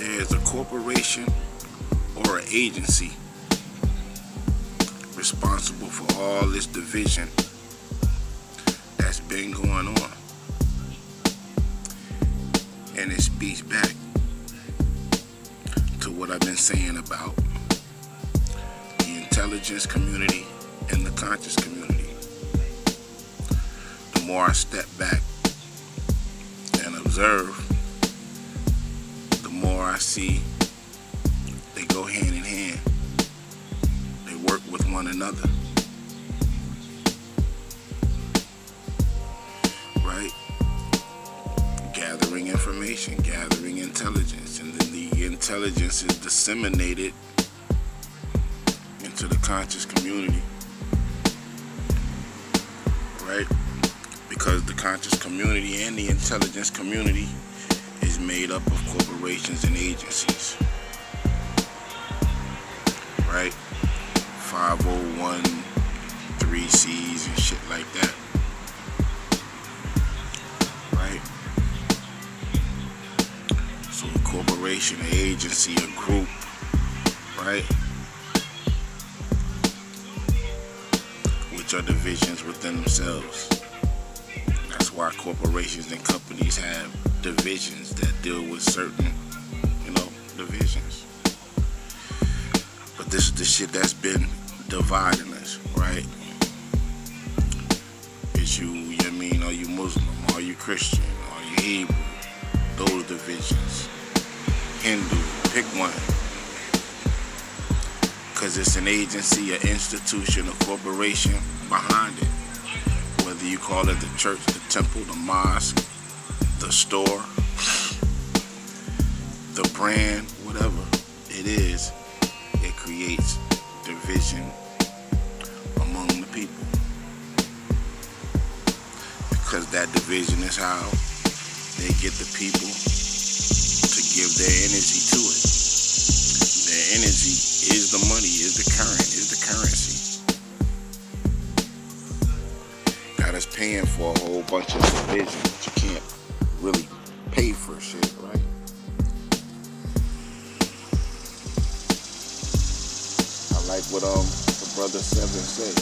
there's a corporation or an agency responsible for all this division that's been going on. And it speaks back to what I've been saying about the intelligence community and the conscious community. The more I step back and observe, the more I see they go hand in hand. They work with one another. Right? Gathering information, gathering intelligence, and then the intelligence is disseminated into the conscious community. Right? Because the conscious community and the intelligence community is made up of corporations and agencies. Right? 501(c)(3)s and shit like that. Right? So a corporation, an agency, a group, right? Which are divisions within themselves. That's why corporations and companies have divisions that deal with certain, divisions. But this is the shit that's been dividing us, right? It's you, are you Muslim? Are you Christian? Are you Hebrew? Those divisions. Hindu, pick one. Because it's an agency, an institution, a corporation behind it. Whether you call it the church, the temple, the mosque, the store, the brand, whatever it is, it creates division among the people. Because that division is how they get the people to give their energy to it. Their energy is the money, is the currency. Got us paying for a whole bunch of division, but you can't really pay for shit, right? I like what the brother Seven said.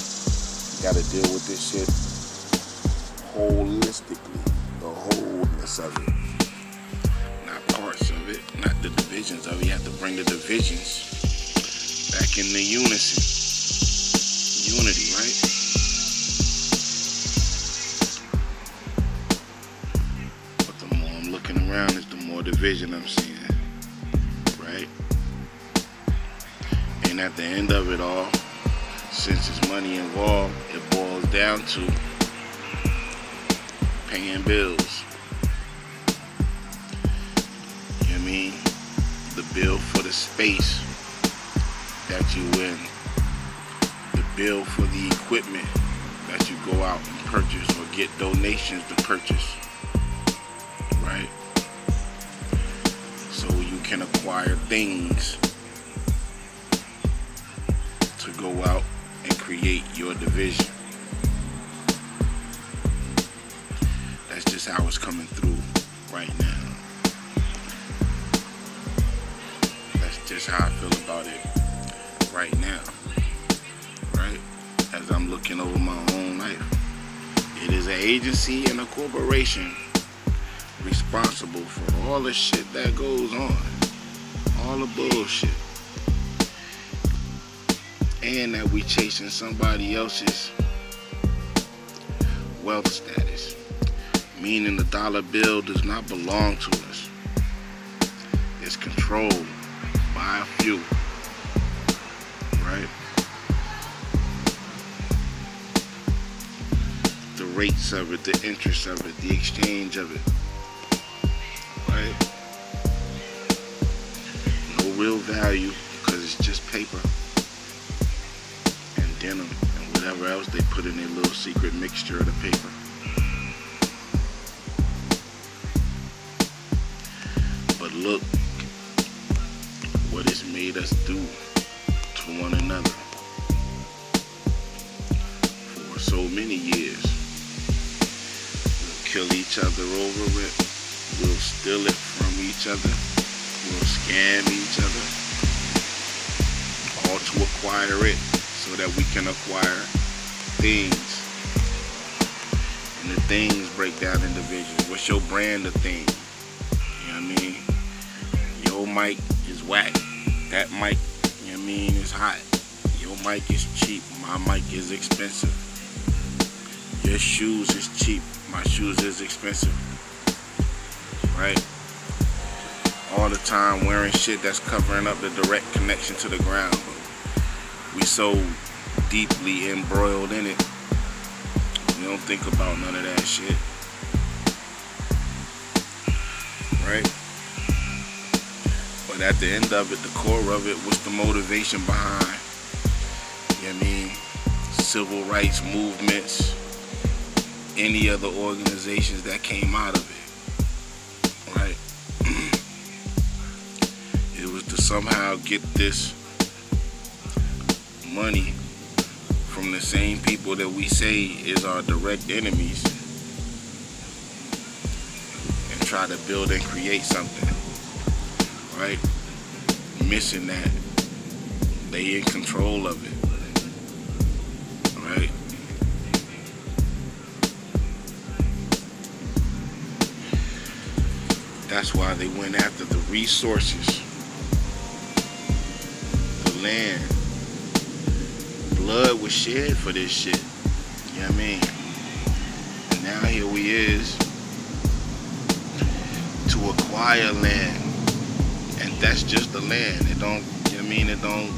You gotta deal with this shit holistically, the wholeness of it, not parts of it, not the divisions of it. You have to bring the divisions back in the unity, right? But the more I'm looking around, is the more division I'm seeing, right? And at the end of it all, since there's money involved, it boils down to paying bills. You know what I mean? The bill for the space that you in, the bill for the equipment that you go out and purchase or get donations to purchase, right? So you can acquire things to go out and create your division. That's just how it's coming through right now. That's just how I feel about it right now, right? As I'm looking over my own life. It is an agency and a corporation responsible for all the shit that goes on. All the bullshit. And that we chasing somebody else's wealth status. Meaning the dollar bill does not belong to us. It's controlled by a few. Right? The rates of it, the interest of it, the exchange of it. Right? No real value because it's just paper and denim and whatever else they put in their little secret mixture of the paper. But look what it's made us do to one another for so many years. We'll kill each other over it. We'll steal it from each other. will scam each other, all to acquire it so that we can acquire things. And the things break down individuals. What's your brand of thing? You know what I mean? Your mic is whack. That mic, you know what I mean, is hot. Your mic is cheap. My mic is expensive. Your shoes is cheap. My shoes is expensive. Right? All the time wearing shit that's covering up the direct connection to the ground. We so deeply embroiled in it. We don't think about none of that shit. Right? But at the end of it, the core of it, what's the motivation behind, you know what I mean, civil rights movements, any other organizations that came out of it, right? It was to somehow get this money from the same people that we say is our direct enemies and try to build and create something, right? Missing that they in control of it, right? That's why they went after the resources, the land. Blood was shed for this shit. You know what I mean? And now here we is to acquire land. And that's just the land. It don't, you know what I mean? It don't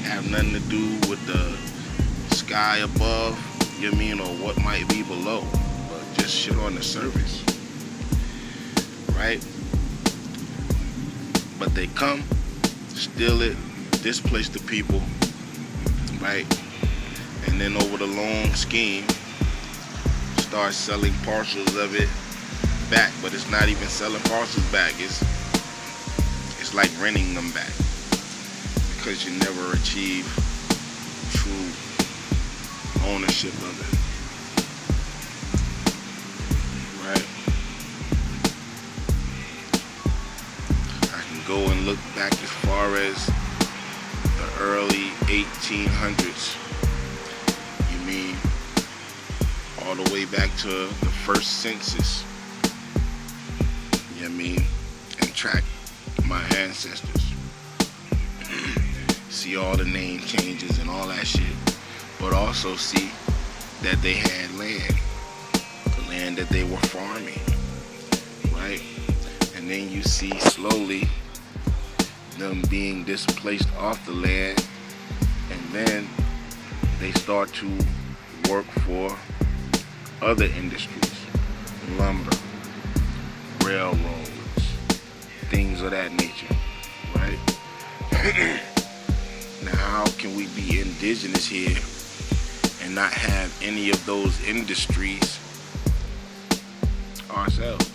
have nothing to do with the sky above, you know what I mean, or what might be below. But just shit on the surface. Right? But they come, steal it, displace the people, right? And then over the long scheme, start selling parcels of it back. But it's not even selling parcels back. It's like renting them back, because you never achieve true ownership of it. Right? I can go and look back as far as the early 1800s. You mean all the way back to the first census. You know what I mean? And track my ancestors. See all the name changes and all that shit. But also see that they had land. The land that they were farming. Right? And then you see slowly them being displaced off the land, and then they start to work for other industries, lumber, railroads, things of that nature, right? Now, how can we be indigenous here and not have any of those industries ourselves?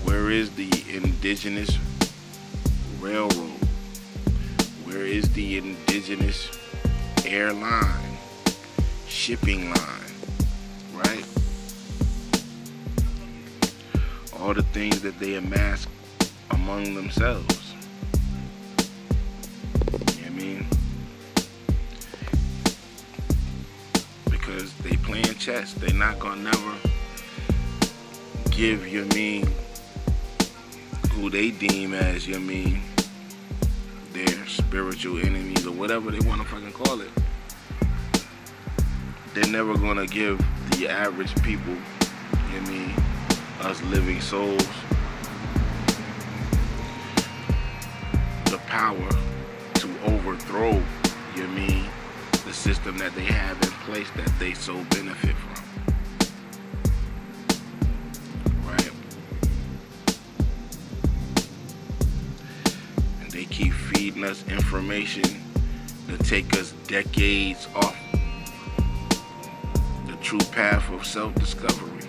Where is the indigenous railroad? Where is the indigenous airline, shipping line, right? All the things that they amass among themselves. You know what I mean? Because they playing chess. They not gonna never give, you know what I mean, who they deem as, you know what I mean, their spiritual enemies or whatever they want to fucking call it. They're never gonna give the average people, you know what I mean, us living souls, the power to overthrow, you know what I mean, the system that they have in place that they so benefit from. Keep feeding us information to take us decades off the true path of self-discovery.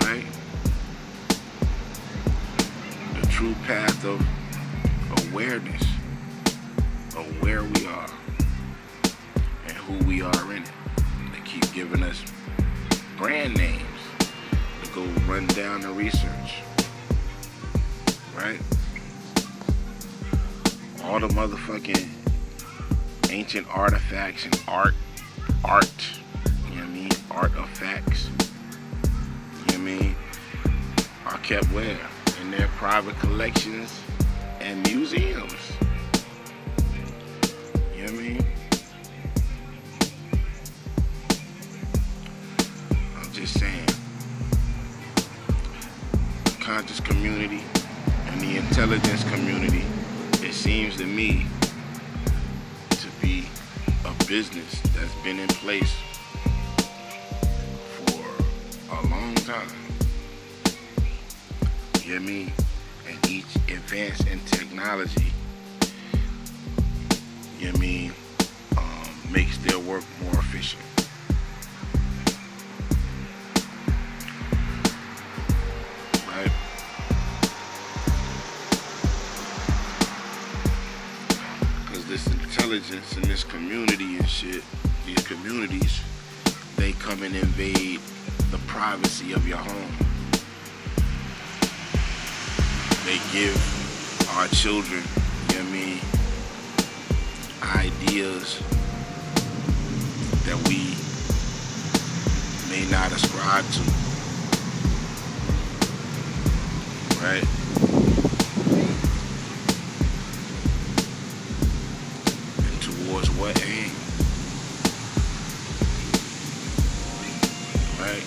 Right? The true path of awareness of where we are and who we are in it. They keep giving us brand names to go run run down the research, right? All the motherfucking ancient artifacts and art, you know what I mean? Artifacts, you know what I mean? Are kept where? In their private collections and museums. You know what I mean? I'm just saying. Conscious community and the intelligence community, it seems to me to be a business that's been in place for a long time. You know what I mean? And each advance in technology, you know what I mean, makes their work more efficient. Right? Because this intelligence in this community and shit, these communities, they come and invade the privacy of your home. They give our children, you know what I mean, ideas that we may not ascribe to, right? And towards what aim, right?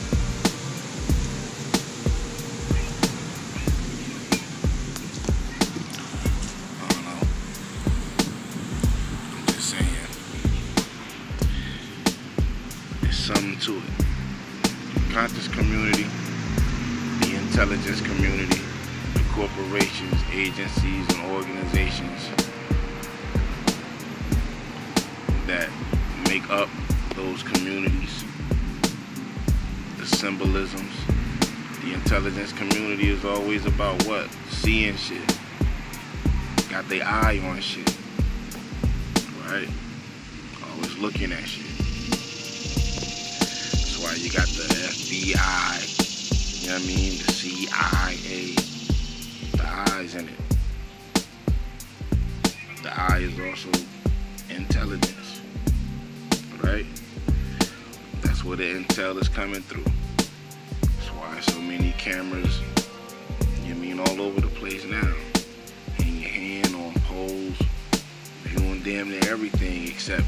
Something to it. Conscious community, the intelligence community, the corporations, agencies, and organizations that make up those communities, the symbolisms. The intelligence community is always about what? Seeing shit. Got their eye on shit. Right? Always looking at shit. You got the FBI, you know what I mean, the CIA, the eyes in it. The eye is also intelligence, right? That's where the intel is coming through. That's why so many cameras, you know what I mean, all over the place now. In your hand, on poles, viewing damn near everything except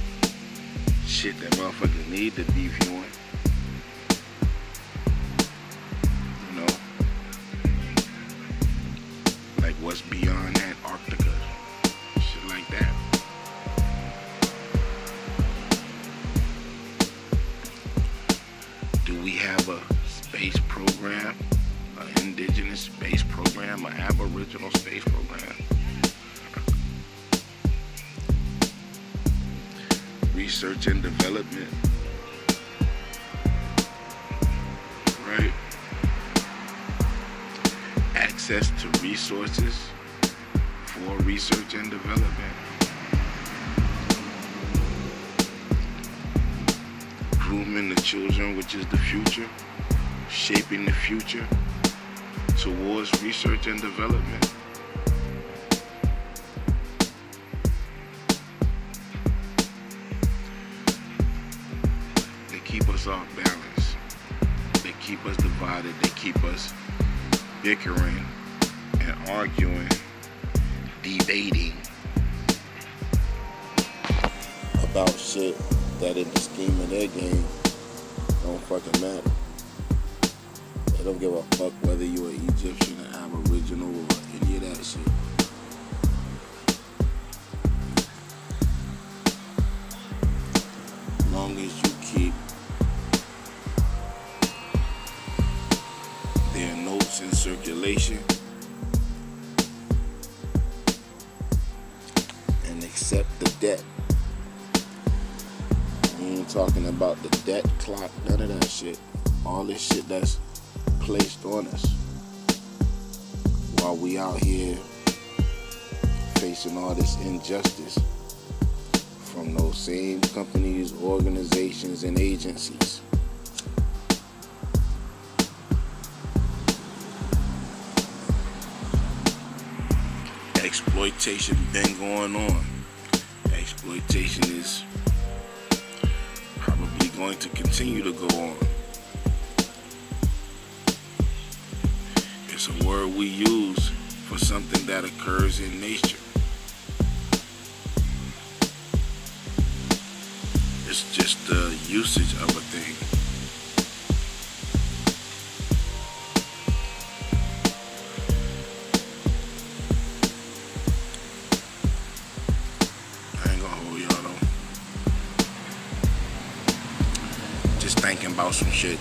shit that motherfuckers need to be viewing. What's beyond Antarctica, shit like that. Do we have a space program, an indigenous space program, an aboriginal space program? Research and development, right? Access to resources for research and development. Grooming the children, which is the future. Shaping the future towards research and development. They keep us off balance. They keep us divided. They keep us bickering and arguing, debating about shit that in the scheme of their game don't fucking matter. They don't give a fuck whether you're an Egyptian, an Aboriginal, or any of that shit. As long as you keep their notes in circulation and accept the debt. We ain't talking about the debt clock, none of that shit. All this shit that's placed on us while we out here facing all this injustice from those same companies, organizations, and agencies. exploitation been going on. Exploitation is probably going to continue to go on. It's a word we use for something that occurs in nature. It's just the usage of a thing. I ain't gonna hold y'all though. Just thinking about some shit.